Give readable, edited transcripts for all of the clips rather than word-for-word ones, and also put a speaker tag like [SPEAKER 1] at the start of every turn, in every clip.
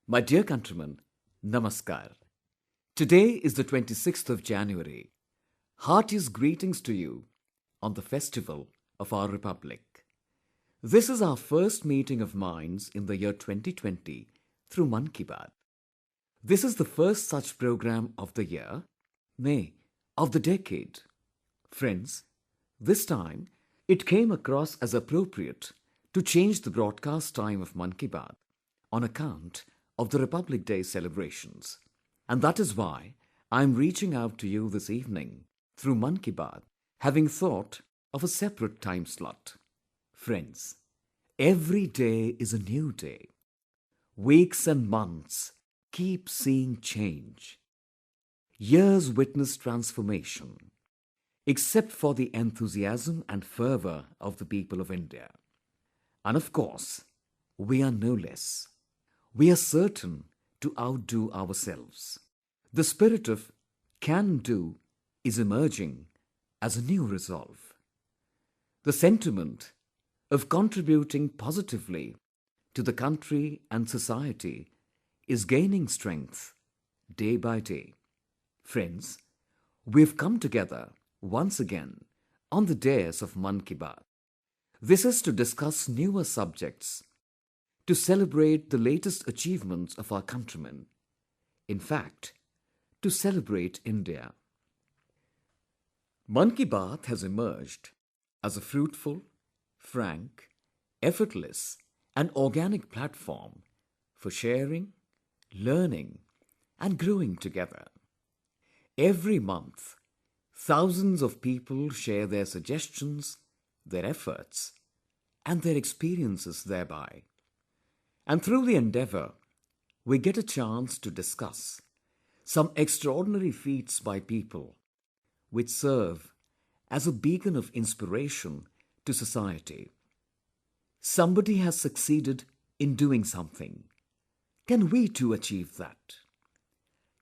[SPEAKER 1] My dear countrymen, Namaskar. Today is the 26th of January. Heartiest greetings to you on the festival of our Republic. This is our first meeting of minds in the year 2020 through Mann Ki Baat. This is the first such program of the year, nay, of the decade. Friends, this time it came across as appropriate to change the broadcast time of Mann Ki Baat on account of the Republic Day celebrations. And that is why I am reaching out to you this evening through Mann Ki Baat, having thought of a separate time slot. Friends, every day is a new day. Weeks and months keep seeing change. Years witness transformation, except for the enthusiasm and fervour of the people of India. And of course, we are no less. We are certain to outdo ourselves. The spirit of can do is emerging as a new resolve. The sentiment of contributing positively to the country and society is gaining strength day by day. Friends, we have come together once again on the dais of Mann Ki Baat. This is to discuss newer subjects, to celebrate the latest achievements of our countrymen. In fact, to celebrate India. Mann Ki Baat has emerged as a fruitful, frank, effortless and organic platform for sharing, learning and growing together. Every month, thousands of people share their suggestions, their efforts and their experiences thereby. And through the endeavour, we get a chance to discuss some extraordinary feats by people which serve as a beacon of inspiration to society. Somebody has succeeded in doing something. Can we too achieve that?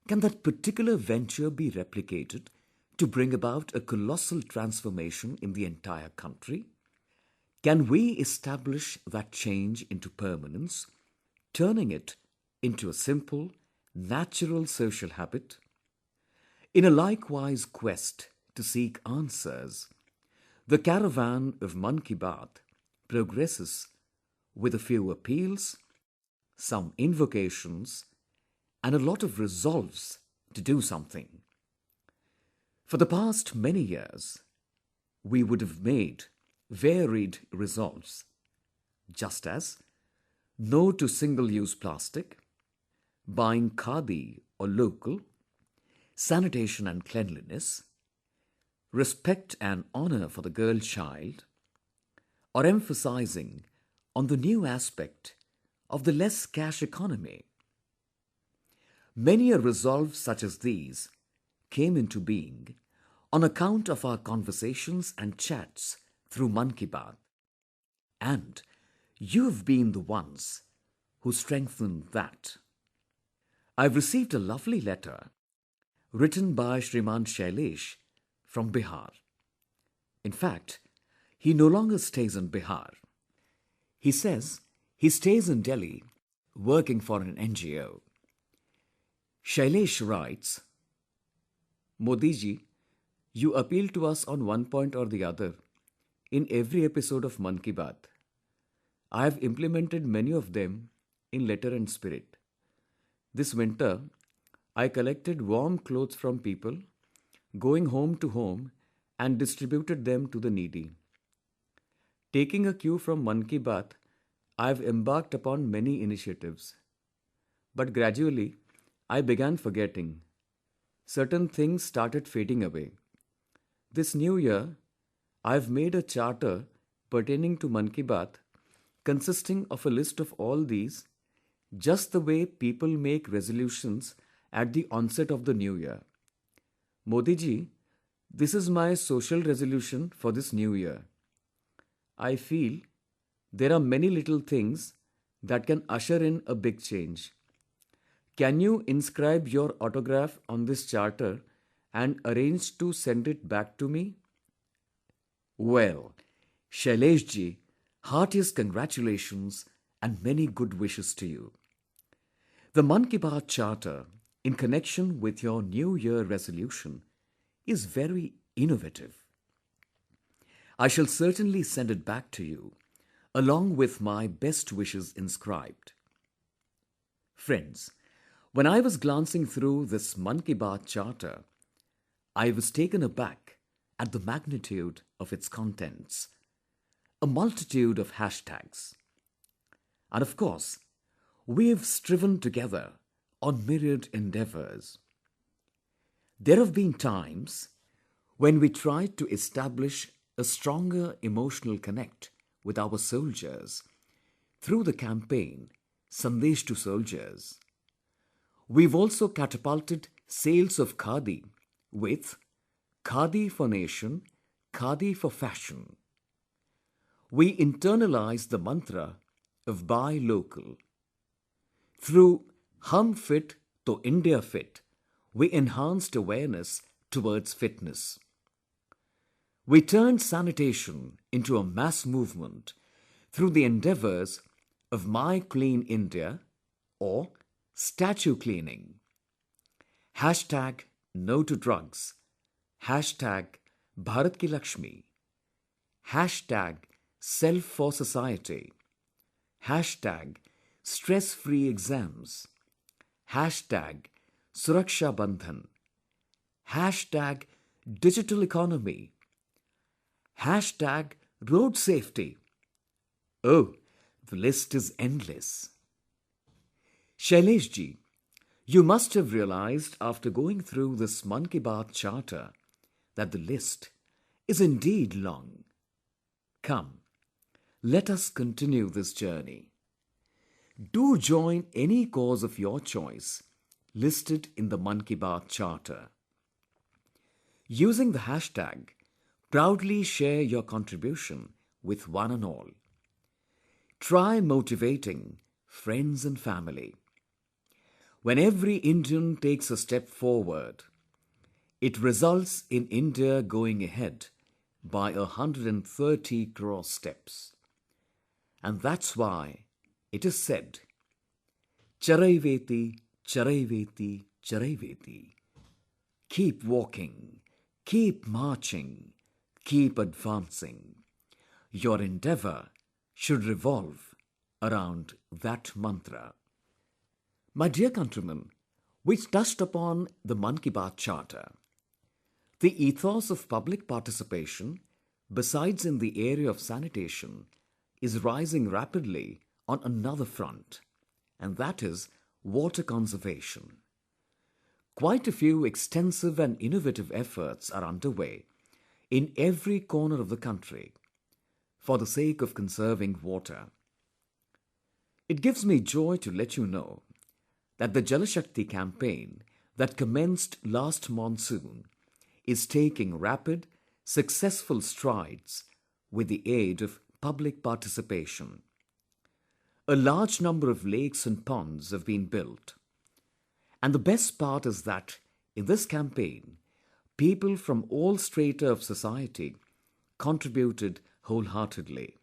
[SPEAKER 1] Can that particular venture be replicated to bring about a colossal transformation in the entire country? Can we establish that change into permanence, turning it into a simple, natural social habit? In a likewise quest to seek answers, the caravan of Mann Ki Baat progresses with a few appeals, some invocations, and a lot of resolves to do something. For the past many years, we would have made varied resolves, just as no to single-use plastic, buying khadi or local, sanitation and cleanliness, respect and honour for the girl child, or emphasizing on the new aspect of the less cash economy. Many a resolve such as these came into being on account of our conversations and chats through Mann Ki Baat. And you have been the ones who strengthened that. I've received a lovely letter written by Shriman Shailesh from Bihar. In fact, he no longer stays in Bihar. He says he stays in Delhi working for an NGO. Shailesh writes, Modi ji, you appeal to us on one point or the other in every episode of Mann Ki Baat. I have implemented many of them in letter and spirit. This winter, I collected warm clothes from people, going home to home and distributed them to the needy. Taking a cue from Mann Ki Baat, I have embarked upon many initiatives. But gradually, I began forgetting. Certain things started fading away. This new year, I have made a charter pertaining to Mann Ki Baat consisting of a list of all these, just the way people make resolutions at the onset of the new year. Modi ji, this is my social resolution for this new year. I feel there are many little things that can usher in a big change. Can you inscribe your autograph on this charter and arrange to send it back to me? Well, Shailesh ji, heartiest congratulations and many good wishes to you. The Mann Ki Baat Charter, in connection with your New Year resolution, is very innovative. I shall certainly send it back to you, along with my best wishes inscribed. Friends, when I was glancing through this Mann Ki Baat Charter, I was taken aback at the magnitude of its contents, a multitude of hashtags. And of course, we have striven together on myriad endeavors. There have been times when we tried to establish a stronger emotional connect with our soldiers through the campaign Sandesh to Soldiers. We've also catapulted sales of Khadi with Khadi for Nation, Khadi for Fashion. We internalized the mantra of Buy Local. Through Hum Fit to India Fit, we enhanced awareness towards fitness. We turned sanitation into a mass movement through the endeavors of My Clean India or statue cleaning. Hashtag No to Drugs. Hashtag Bharat Ki Lakshmi. Hashtag Self for Society. Hashtag Stress-free exams. Hashtag Suraksha Bandhan. Hashtag Digital economy. Hashtag Road safety. Oh, the list is endless. Shailesh ji, you must have realized after going through this Mann Ki Baat Charter that the list is indeed long. Come, let us continue this journey. Do join any cause of your choice listed in the Mann Ki Baat Charter. Using the hashtag, proudly share your contribution with one and all. Try motivating friends and family. When every Indian takes a step forward, it results in India going ahead by 130 crore steps. And that's why it is said, Charaiveti, Charaiveti, Charaiveti. Keep walking, keep marching, keep advancing. Your endeavor should revolve around that mantra. My dear countrymen, we touched upon the Mann Ki Baat Charter. The ethos of public participation, besides in the area of sanitation, is rising rapidly on another front, and that is water conservation. Quite a few extensive and innovative efforts are underway in every corner of the country for the sake of conserving water. It gives me joy to let you know that the Jal Shakti campaign that commenced last monsoon is taking rapid, successful strides with the aid of public participation. A large number of lakes and ponds have been built. And the best part is that in this campaign, people from all strata of society contributed wholeheartedly.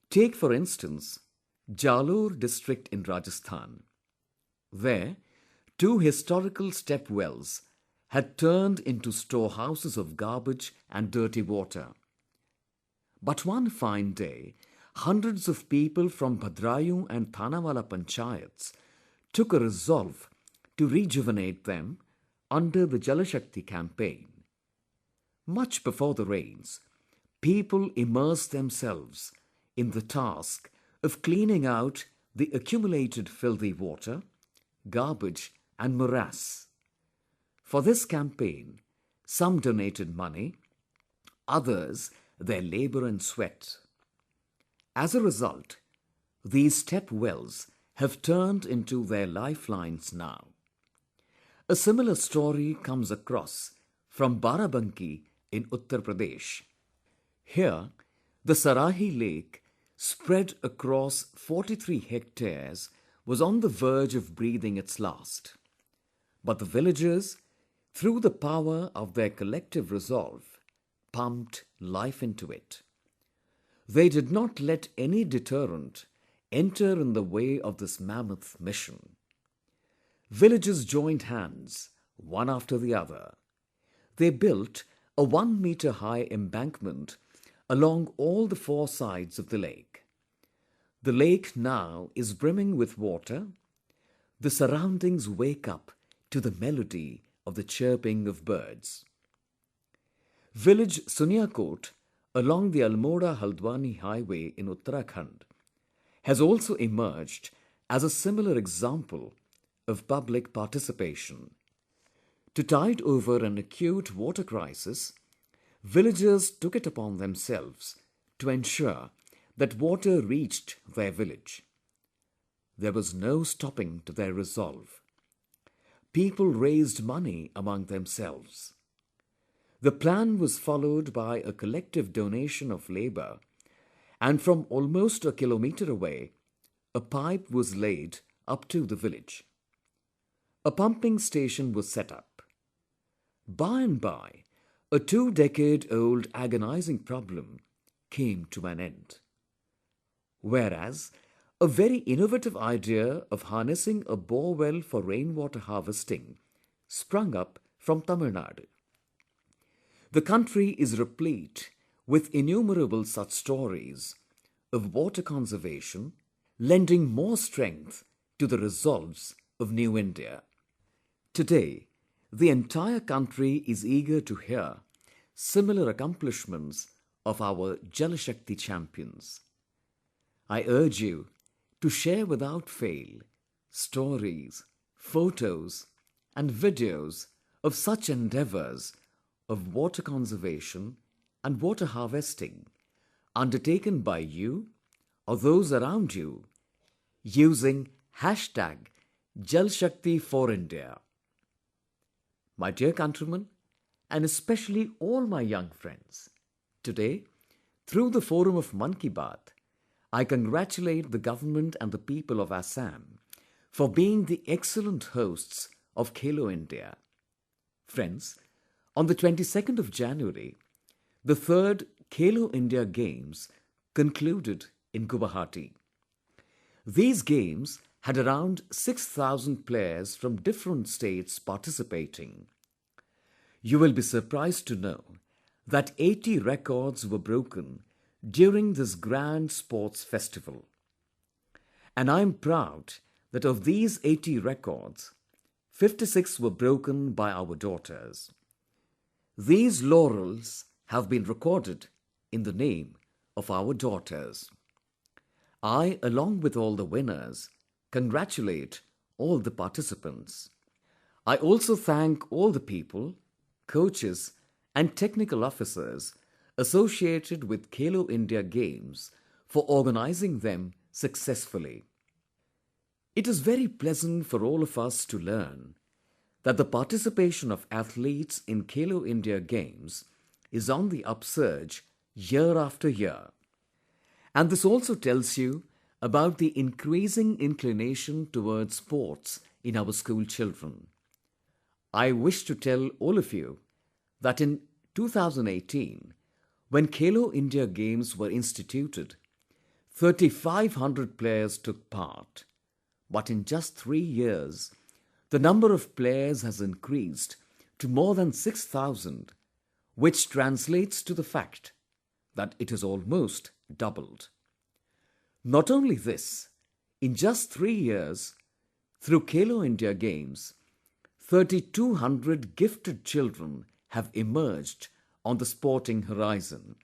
[SPEAKER 1] Take for instance, Jalore district in Rajasthan. There, 2 historical step wells had turned into storehouses of garbage and dirty water. But one fine day, hundreds of people from Bhadrayu and Thanawala panchayats took a resolve to rejuvenate them under the Jal Shakti campaign. Much before the rains, people immersed themselves in the task of cleaning out the accumulated filthy water, garbage and morass. For this campaign, some donated money, others their labor and sweat. As a result, these step wells have turned into their lifelines now. A similar story comes across from Barabanki in Uttar Pradesh. Here, the Sarahi Lake, spread across 43 hectares, was on the verge of breathing its last. But the villagers, through the power of their collective resolve, pumped life into it. They did not let any deterrent enter in the way of this mammoth mission. Villages joined hands, one after the other. They built a 1 meter high embankment along all the four sides of the lake. The lake now is brimming with water. The surroundings wake up to the melody of the chirping of birds. Village Suniakot along the Almora Haldwani highway in Uttarakhand has also emerged as a similar example of public participation. To tide over an acute water crisis, villagers took it upon themselves to ensure that water reached their village. There was no stopping to their resolve. People raised money among themselves. The plan was followed by a collective donation of labor, and from almost a kilometer away, a pipe was laid up to the village. A pumping station was set up. By and by, a 2-decade-old agonizing problem came to an end. Whereas, a very innovative idea of harnessing a bore well for rainwater harvesting sprung up from Tamil Nadu. The country is replete with innumerable such stories of water conservation, lending more strength to the resolves of New India. Today, the entire country is eager to hear similar accomplishments of our Jal Shakti champions. I urge you to share without fail stories, photos, and videos of such endeavors of water conservation and water harvesting undertaken by you or those around you using hashtag #JalShakti4India. My dear countrymen, and especially all my young friends, today, through the forum of Mann Ki Baat, I congratulate the government and the people of Assam for being the excellent hosts of Khelo India. Friends, on the 22nd of January, the third Khelo India Games concluded in Guwahati. These games had around 6,000 players from different states participating. You will be surprised to know that 80 records were broken during this grand sports festival. And I am proud that of these 80 records, 56 were broken by our daughters. These laurels have been recorded in the name of our daughters. I, along with all the winners, congratulate all the participants. I also thank all the people, coaches, and technical officers associated with Khelo India Games for organizing them successfully. It is very pleasant for all of us to learn that the participation of athletes in Khelo India Games is on the upsurge year after year. And this also tells you about the increasing inclination towards sports in our school children. I wish to tell all of you that in 2018, when Khelo India Games were instituted, 3,500 players took part. But in just 3 years, the number of players has increased to more than 6,000, which translates to the fact that it has almost doubled. Not only this, in just 3 years, through Khelo India Games, 3,200 gifted children have emerged on the sporting horizon.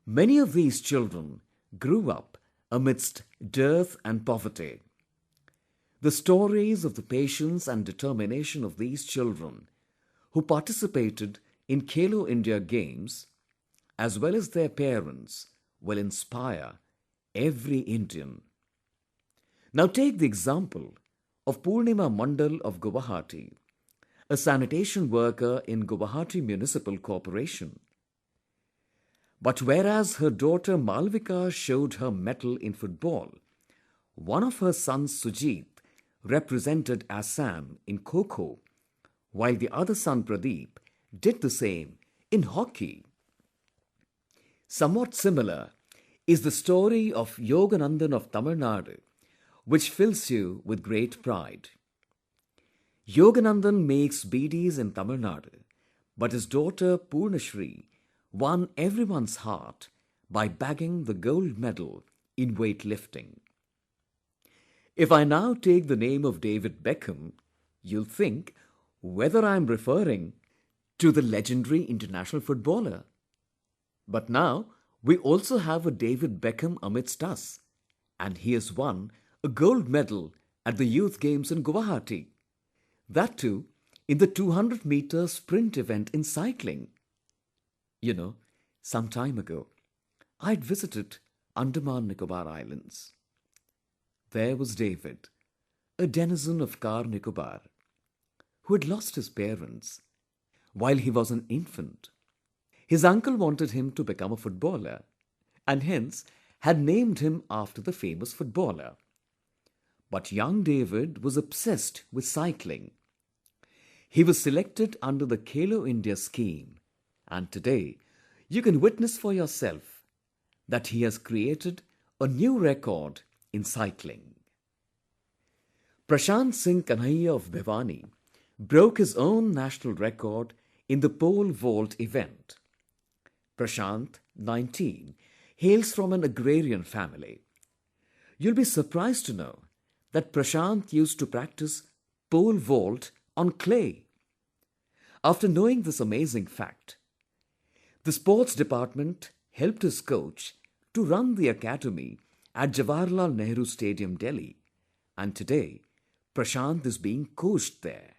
[SPEAKER 1] Many of these children grew up amidst dearth and poverty. The stories of the patience and determination of these children who participated in Khelo India Games, as well as their parents, will inspire every Indian. Now take the example of Purnima Mandal of Guwahati, a sanitation worker in Guwahati Municipal Corporation. But whereas her daughter Malvika showed her mettle in football, one of her sons Sujit represented Assam in Kho-Kho, while the other son Pradeep did the same in hockey. Somewhat similar is the story of Yogananthan of Tamil Nadu, which fills you with great pride. Yoganandan makes BDs in Tamil Nadu, but his daughter Purnashri won everyone's heart by bagging the gold medal in weightlifting. If I now take the name of David Beckham, you'll think whether I'm referring to the legendary international footballer. But now we also have a David Beckham amidst us, and he has won a gold medal at the Youth Games in Guwahati. That too in the 200-meter sprint event in cycling. You know, some time ago, I'd visited Andaman Nicobar Islands. There was David, a denizen of Car Nicobar, who had lost his parents while he was an infant. His uncle wanted him to become a footballer and hence had named him after the famous footballer. But young David was obsessed with cycling. He was selected under the Khelo India scheme, and today you can witness for yourself that he has created a new record in cycling. Prashant Singh Kanhaiya of Bhiwani broke his own national record in the pole vault event. Prashant, 19, hails from an agrarian family. You'll be surprised to know that Prashant used to practice pole vault on clay. After knowing this amazing fact, the sports department helped his coach to run the academy at Jawaharlal Nehru Stadium, Delhi, and today Prashant is being coached there.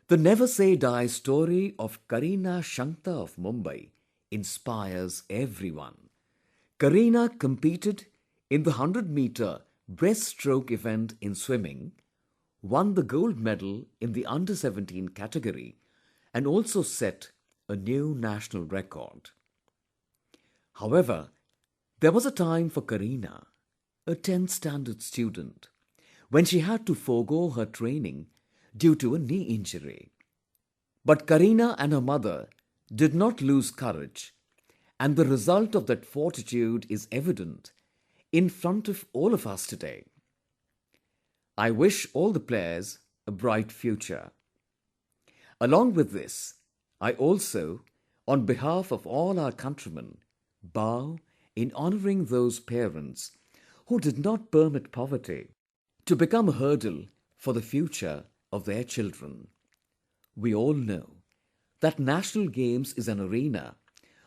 [SPEAKER 1] The never say die story of Kareena Shankta of Mumbai inspires everyone. Kareena competed in the 100-meter breaststroke event in swimming, won the gold medal in the under 17 category, and also set a new national record. However, there was a time for Kareena, a 10th standard student, when she had to forego her training due to a knee injury. But Kareena and her mother did not lose courage, and the result of that fortitude is evident in front of all of us today. I wish all the players a bright future. Along with this, I also, on behalf of all our countrymen, bow in honoring those parents who did not permit poverty to become a hurdle for the future of their children. We all know that National Games is an arena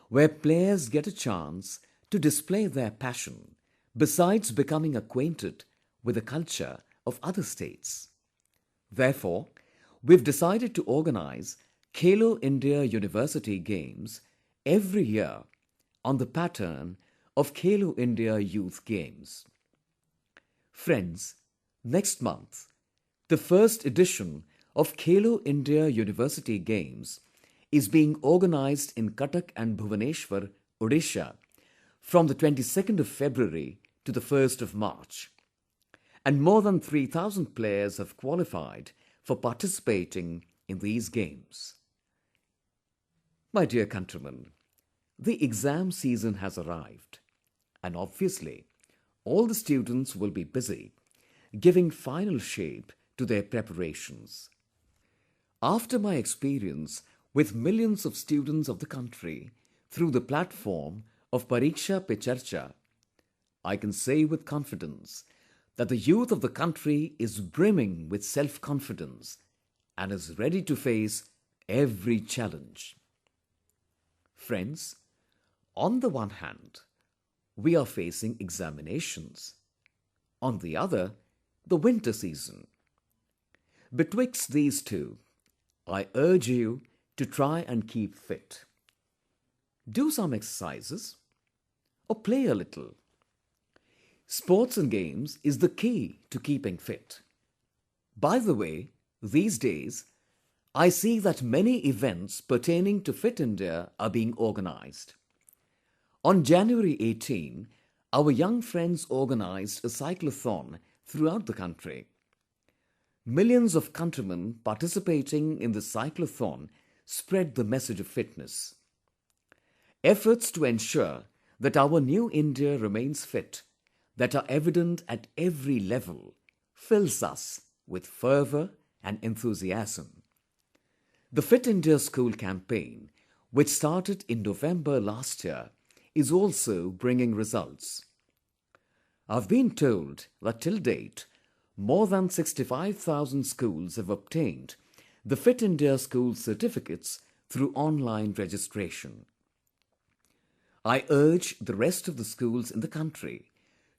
[SPEAKER 1] where players get a chance to display their passion besides becoming acquainted with the culture of other states. Therefore, we've decided to organize Khelo India University Games every year on the pattern of Khelo India Youth Games. Friends, next month, the first edition of Khelo India University Games is being organized in Cuttack and Bhubaneswar, Odisha, from the 22nd of February to the 1st of March. And more than 3,000 players have qualified for participating in these games. My dear countrymen, the exam season has arrived, and obviously, all the students will be busy giving final shape to their preparations. After my experience with millions of students of the country through the platform of Pariksha Pe Charcha, I can say with confidence that the youth of the country is brimming with self-confidence and is ready to face every challenge. Friends, on the one hand, we are facing examinations. On the other, the winter season. Betwixt these two, I urge you to try and keep fit. Do some exercises or play a little. Sports and games is the key to keeping fit. By the way, these days, I see that many events pertaining to Fit India are being organized. On January 18, our young friends organized a cyclothon throughout the country. Millions of countrymen participating in the cyclothon spread the message of fitness. Efforts to ensure that our new India remains fit, that are evident at every level, fills us with fervour and enthusiasm. The Fit India School campaign, which started in November last year, is also bringing results. I've been told that till date, more than 65,000 schools have obtained the Fit India School certificates through online registration. I urge the rest of the schools in the country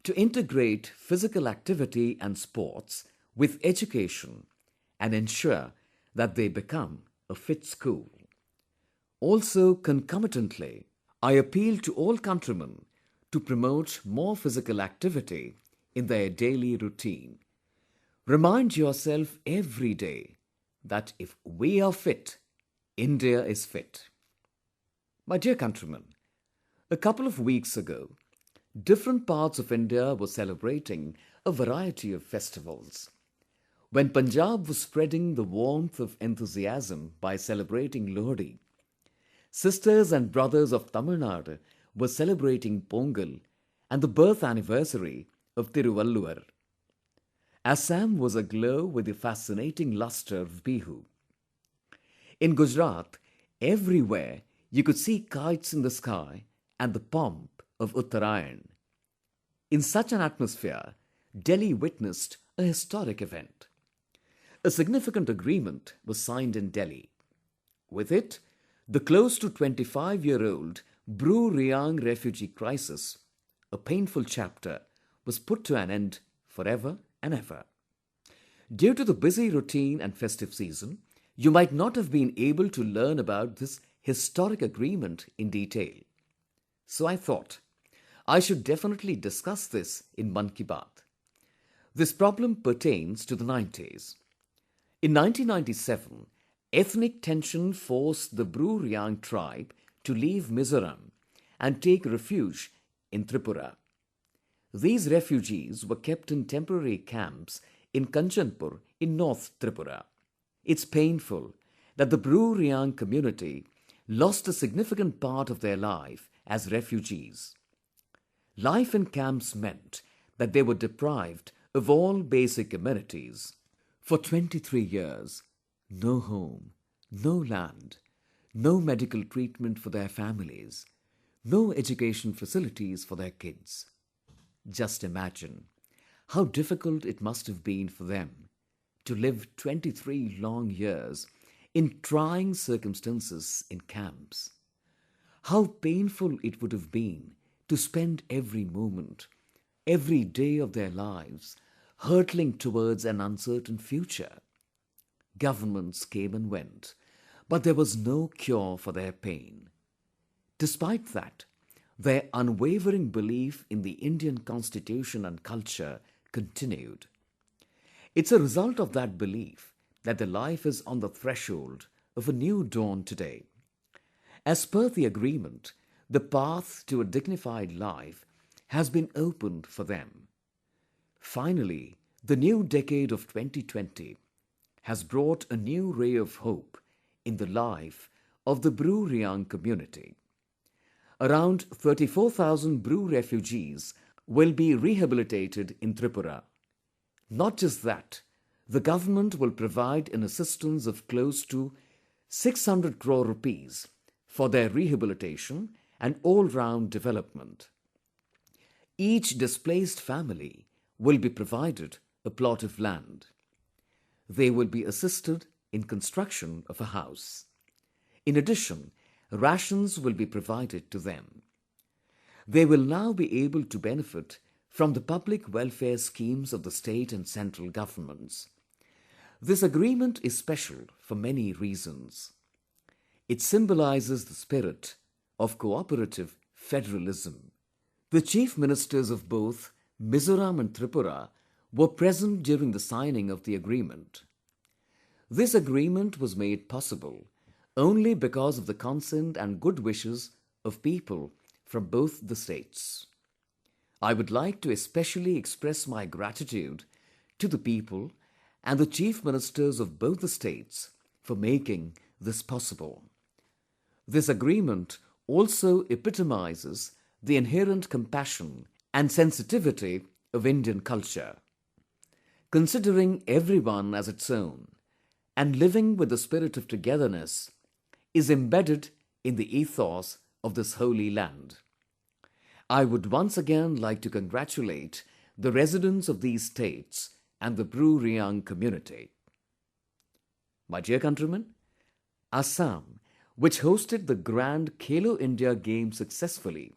[SPEAKER 1] to integrate physical activity and sports with education and ensure that they become a fit school. Also, concomitantly, I appeal to all countrymen to promote more physical activity in their daily routine. Remind yourself every day that if we are fit, India is fit. My dear countrymen, a couple of weeks ago, different parts of India were celebrating a variety of festivals. When Punjab was spreading the warmth of enthusiasm by celebrating Lohri, sisters and brothers of Tamil Nadu were celebrating Pongal and the birth anniversary of Tiruvalluvar. Assam was aglow with the fascinating luster of Bihu. In Gujarat, everywhere you could see kites in the sky and the pomp of Uttarayan. In such an atmosphere, Delhi witnessed a historic event. A significant agreement was signed in Delhi. With it, the close to 25-year-old Bru-Riang refugee crisis, a painful chapter, was put to an end forever and ever. Due to the busy routine and festive season, you might not have been able to learn about this historic agreement in detail. So I thought, I should definitely discuss this in Mann Ki Baat. This problem pertains to the 90s. In 1997, ethnic tension forced the Bru-Riang tribe to leave Mizoram and take refuge in Tripura. These refugees were kept in temporary camps in Kanchanpur in North Tripura. It's painful that the Bru-Riang community lost a significant part of their life as refugees. Life in camps meant that they were deprived of all basic amenities. For 23 years, no home, no land, no medical treatment for their families, no education facilities for their kids. Just imagine how difficult it must have been for them to live 23 long years in trying circumstances in camps. How painful it would have been to spend every moment, every day of their lives hurtling towards an uncertain future. Governments came and went, but there was no cure for their pain. Despite that, their unwavering belief in the Indian constitution and culture continued. It's a result of that belief that their life is on the threshold of a new dawn today. As per the agreement, the path to a dignified life has been opened for them. Finally, the new decade of 2020 has brought a new ray of hope in the life of the Bru-Riang community. Around 34,000 Bru refugees will be rehabilitated in Tripura. Not just that, the government will provide an assistance of close to 600 crore rupees for their rehabilitation and all-round development. Each displaced family will be provided a plot of land. They will be assisted in construction of a house. In addition, rations will be provided to them. They will now be able to benefit from the public welfare schemes of the state and central governments. This agreement is special for many reasons. It symbolizes the spirit of cooperative federalism. The chief ministers of both Mizoram and Tripura were present during the signing of the agreement. This agreement was made possible only because of the consent and good wishes of people from both the states. I would like to especially express my gratitude to the people and the chief ministers of both the states for making this possible. This agreement also epitomizes the inherent compassion and sensitivity of Indian culture. Considering everyone as its own, and living with the spirit of togetherness is embedded in the ethos of this holy land. I would once again like to congratulate the residents of these states and the Bruriang community. My dear countrymen, Assam, which hosted the grand Khelo India Games successfully,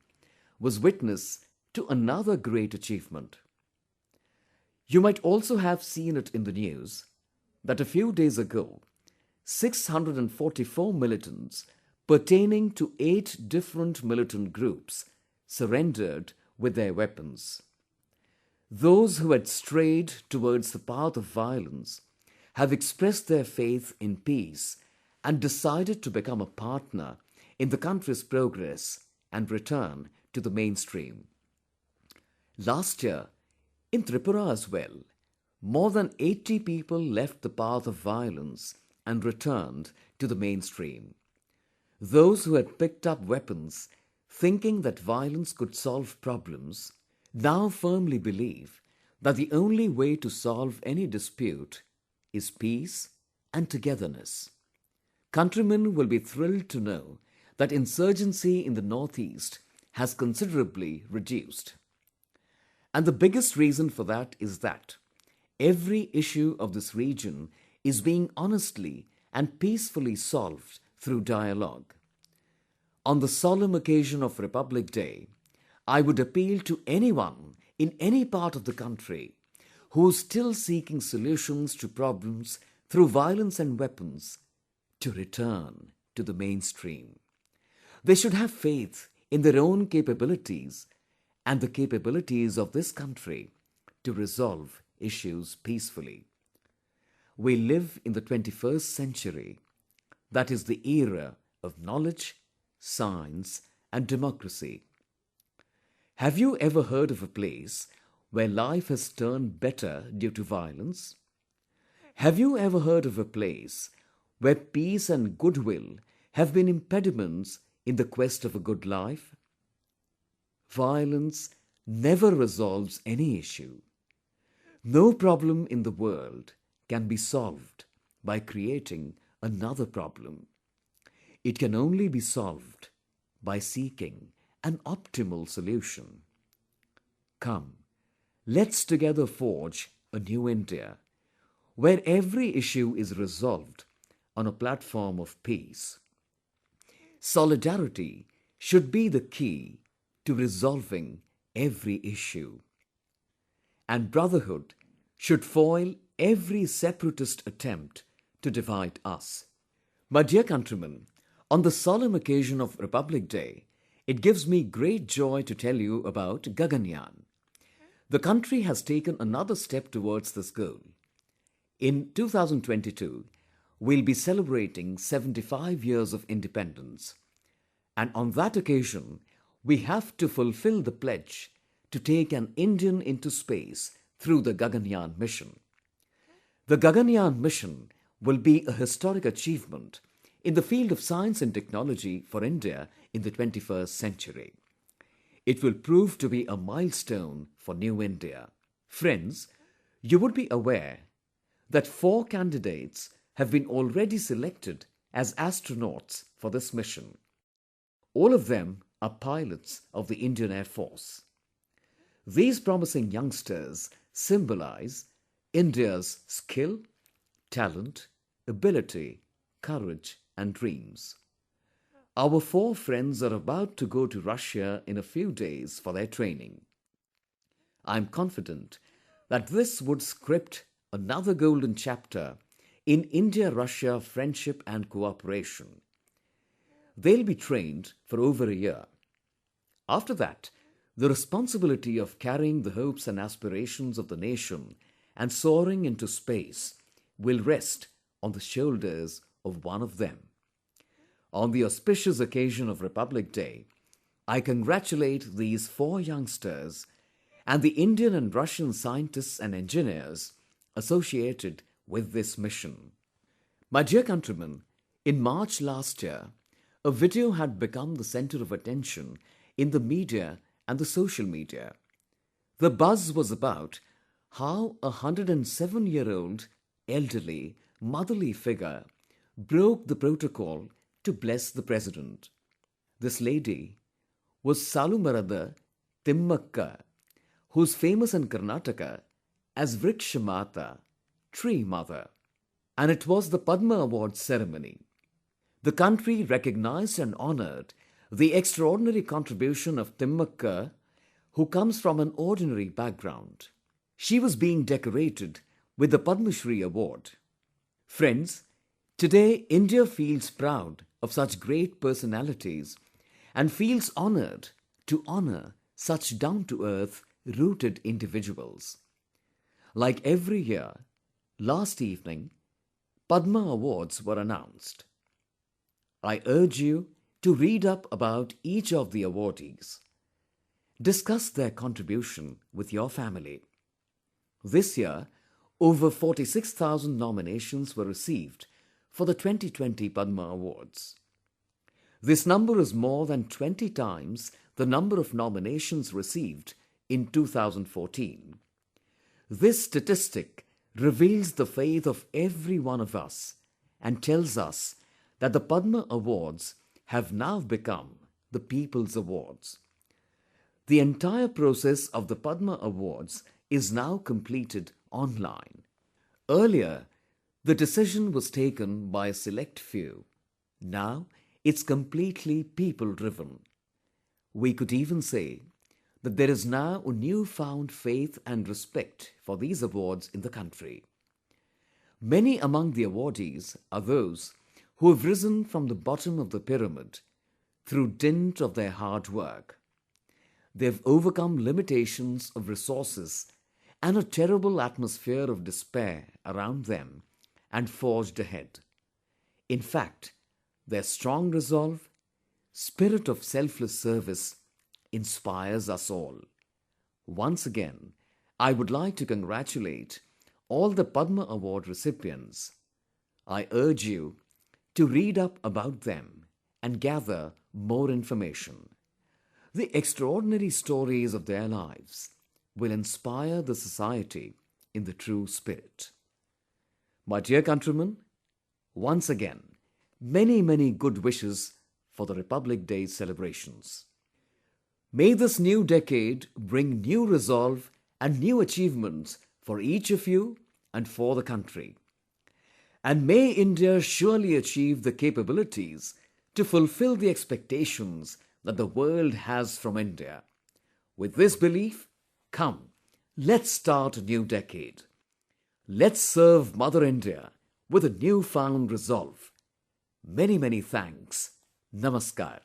[SPEAKER 1] was witness to another great achievement. You might also have seen it in the news that a few days ago, 644 militants pertaining to 8 different militant groups surrendered with their weapons. Those who had strayed towards the path of violence have expressed their faith in peace and decided to become a partner in the country's progress and return to the mainstream. Last year, in Tripura as well, more than 80 people left the path of violence and returned to the mainstream. Those who had picked up weapons thinking that violence could solve problems now firmly believe that the only way to solve any dispute is peace and togetherness. Countrymen will be thrilled to know that insurgency in the northeast has considerably reduced. And the biggest reason for that is that every issue of this region is being honestly and peacefully solved through dialogue. On the solemn occasion of Republic Day, I would appeal to anyone in any part of the country who is still seeking solutions to problems through violence and weapons to return to the mainstream. They should have faith in their own capabilities and the capabilities of this country to resolve issues peacefully. We live in the 21st century, that is the era of knowledge, science, and democracy. Have you ever heard of a place where life has turned better due to violence? Have you ever heard of a place where peace and goodwill have been impediments in the quest of a good life? Violence never resolves any issue. No problem in the world can be solved by creating another problem. It can only be solved by seeking an optimal solution. Come, let's together forge a new India, where every issue is resolved on a platform of peace. Solidarity should be the key to resolving every issue. And brotherhood should foil every separatist attempt to divide us. My dear countrymen, on the solemn occasion of Republic Day, it gives me great joy to tell you about Gaganyaan. The country has taken another step towards this goal. In 2022, we'll be celebrating 75 years of independence. And on that occasion, we have to fulfill the pledge to take an Indian into space through the Gaganyaan mission. The Gaganyaan mission will be a historic achievement in the field of science and technology for India in the 21st century. It will prove to be a milestone for New India. Friends, you would be aware that 4 candidates have been already selected as astronauts for this mission. All of them are pilots of the Indian Air Force. These promising youngsters symbolize India's skill, talent, ability, courage, and dreams. Our 4 friends are about to go to Russia in a few days for their training. I am confident that this would script another golden chapter in India-Russia friendship and cooperation. They'll be trained for over a year. After that, the responsibility of carrying the hopes and aspirations of the nation and soaring into space will rest on the shoulders of one of them. On the auspicious occasion of Republic Day, I congratulate these 4 youngsters and the Indian and Russian scientists and engineers associated with this mission. My dear countrymen, in March last year, a video had become the center of attention in the media and the social media. The buzz was about how a 107-year-old elderly motherly figure broke the protocol to bless the president. This lady was Salumarada Timmakka, who's famous in Karnataka as Vrikshamata, tree mother. And it was the Padma Award ceremony. The country recognized and honored the extraordinary contribution of Timmakka, who comes from an ordinary background. She was being decorated with the Padma Shri Award. Friends, today India feels proud of such great personalities and feels honored to honor such down-to-earth, rooted individuals. Like every year, last evening, Padma Awards were announced. I urge you to read up about each of the awardees. Discuss their contribution with your family. This year, over 46,000 nominations were received for the 2020 Padma Awards. This number is more than 20 times the number of nominations received in 2014. This statistic reveals the faith of every one of us and tells us that the Padma Awards have now become the People's Awards. The entire process of the Padma Awards is now completed online. Earlier, the decision was taken by a select few. Now, it's completely people-driven. We could even say that there is now a newfound faith and respect for these awards in the country. Many among the awardees are those who have risen from the bottom of the pyramid through dint of their hard work. They've overcome limitations of resources and a terrible atmosphere of despair around them and forged ahead. In fact, their strong resolve, spirit of selfless service inspires us all. Once again, I would like to congratulate all the Padma Award recipients. I urge you to read up about them and gather more information. The extraordinary stories of their lives will inspire the society in the true spirit. My dear countrymen, once again, many good wishes for the Republic Day celebrations. May this new decade bring new resolve and new achievements for each of you and for the country. And may India surely achieve the capabilities to fulfill the expectations that the world has from India. With this belief, come, let's start a new decade. Let's serve Mother India with a newfound resolve. Many thanks. Namaskar.